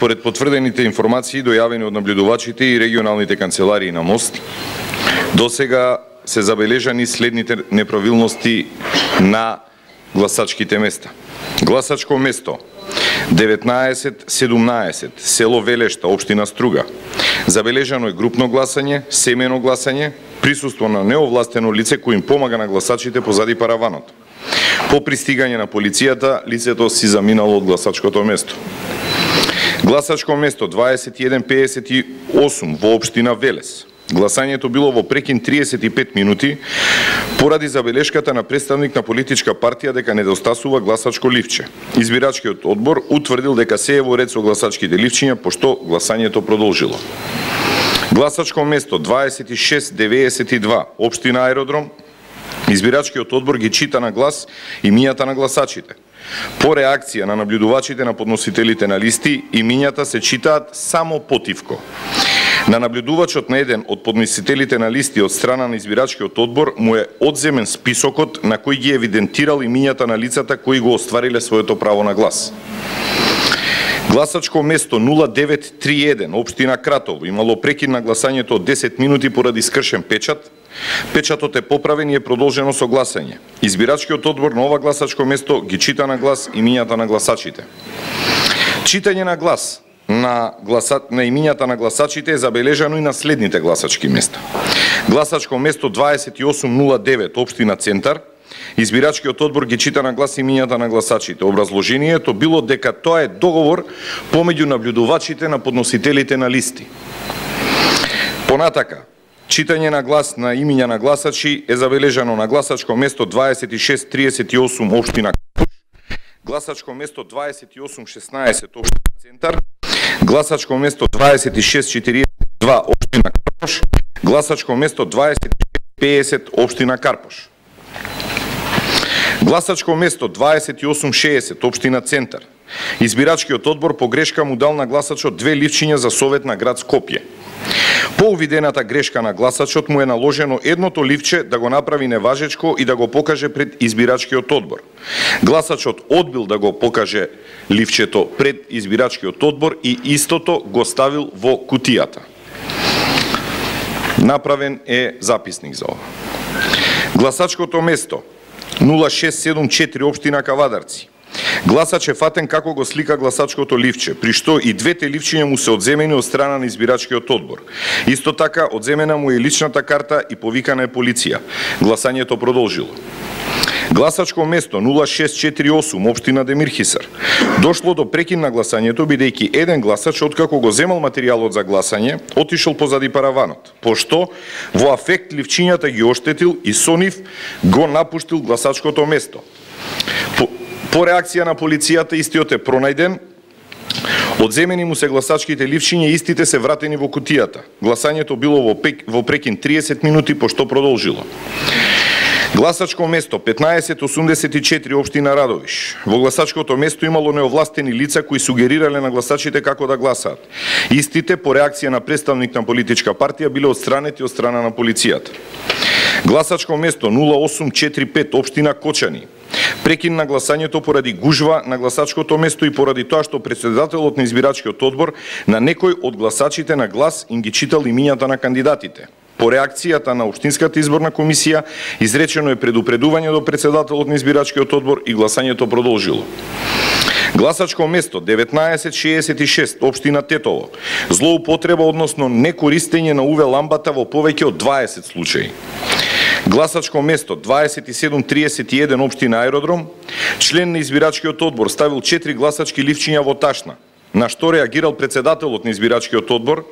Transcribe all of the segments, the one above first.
Според потврдените информации дојавени од наблюдувачите и регионалните канцеларии на МОСТ, досега се забележани следните неправилности на гласачките места. Гласачко место 19-17, село Велешта, општина Струга. Забележано е групно гласање, семено гласање, присуство на неовластено лице кој им помага на гласачите позади параванот. По пристигање на полицијата, лицето си заминало од гласачкото место. Гласачко место 2158 во општина Велес. Гласањето било во прекин 35 минути поради забелешката на представник на политичка партија дека недостасува гласачко ливче. Избирачкиот одбор утврдил дека се е во ред со гласачките ливчиња, пошто гласањето продолжило. Гласачко место 2692, општина Аеродром. Избирачкиот одбор ги чита на глас имињата на гласачите. По реакција на наблюдувачите на подносителите на листи, имињата се читаат само потивко. На наблюдувачот на еден од подносителите на листи од страна на избирачкиот одбор му е одземен списокот на кој ги евидентирал имињата на лицата кои го оствариле своето право на глас. Гласачко место 0931, општина Кратово, имало прекин на гласањето од 10 минути поради скршен печат. Печатот е поправен и е продолжено со гласање. Избирачкиот одбор на ова гласачко место ги чита на глас имињата на гласачите. Читање на глас на имињата на гласачите е забележано и на следните гласачки места. Гласачко место 2809, општина Центар. Избирачкиот одбор ги чита на глас имињата на гласачите. Образложението било дека тоа е договор помеѓу наблюдувачите на подносителите на листи. Понатака, читање на глас на имиња на гласачи е забележано на гласачко место 2638, општина Капуш, гласачко место 2816, општина Центар, гласачко место 2642, општина Карпош, гласачко место 2650, општина Карпош. Гласачко место 2860, општина Центар. Избирачкиот одбор по грешка му дал на гласачот 2 ливчиња за Совет на град Скопје. По увидената грешка на гласачот му е наложено едното ливче да го направи неважечко и да го покаже пред избирачкиот одбор. Гласачот одбил да го покаже ливчето пред избирачкиот одбор и истото го ставил во кутијата. Направен е записник за ова. Гласачкото место 0674, општина Кавадарци. Гласач е фатен како го слика гласачкото ливче, при што и двете ливчиња му се одземени од страна на избирачкиот одбор. Исто така, одземена му е личната карта и повикана е полиција. Гласањето продолжило. Гласачко место 0648, општина Демирхисар. Дошло до прекин на гласањето, бидејќи еден гласач, откако го земал материјалот за гласање, отишол позади параванот, пошто во афект ливчињата ги оштетил и со нив го напуштил гласачкото место. По реакција на полицијата, истиот е пронајден, одземени му се гласачките ливчиња и истите се вратени во кутијата. Гласањето било во прекин 30 минути, пошто продолжило. Гласачко место 1584, општина Радовиш. Во гласачкото место имало неовластени лица кои сугерирале на гласачите како да гласаат. Истите, по реакција на представник на политичка партија, биле отстранети од страна на полицијата. Гласачко место 0845, општина Кочани. Прекин на гласањето поради гужва на гласачкото место и поради тоа што претседателот на избирачкиот одбор на некој од гласачите на глас им ги читал имињата на кандидатите. По реакцијата на Општинската изборна комисија, изречено е предупредување до претседателот на избирачкиот одбор и гласањето продолжило. Гласачко место 1966, општина Тетово. Злоупотреба, односно некористење на УВ ламбата во повеќе од 20 случаи. Гласачко место 2731, општина Аеродром. Член на избирачкиот одбор ставил 4 гласачки ливчиња во ташна, на што реагирал претседателот на избирачкиот одбор.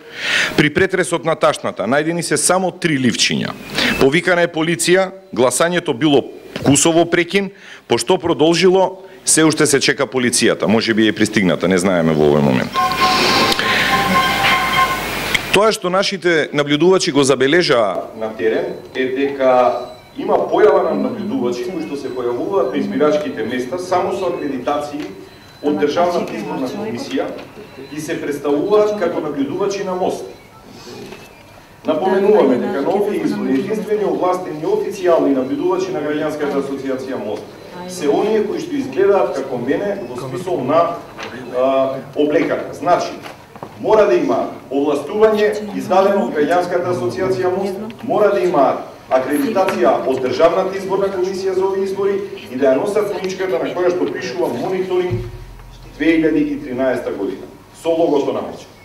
При претресот на ташната најдени се само 3 ливчиња. Повикана е полиција, гласањето било кусово прекин, пошто продолжило, се уште се чека полицијата, може би е пристигната, не знаеме во овој момент. Тоа што нашите наблюдувачи го забележаа на терен е дека има појава на наблюдувачи кои што се појавуваат на избирачките места само со акредитации од Државната изборна комисија и се представуваат како наблюдувачи на МОСТ. Напоменуваме дека на овие избори единствени овластени официјални наблюдувачи на Граѓанската асоциација МОСТ се оние кои што изгледаат како мене во смисол на облеката. Значи, мора да има овластување издадено од Граѓанската асоциација МОСТ, мора да има акредитација од Државната изборна комисија за овие избори и да ја носат коничката на која што пишува мониторинг 2013 година со логото на МОСТ.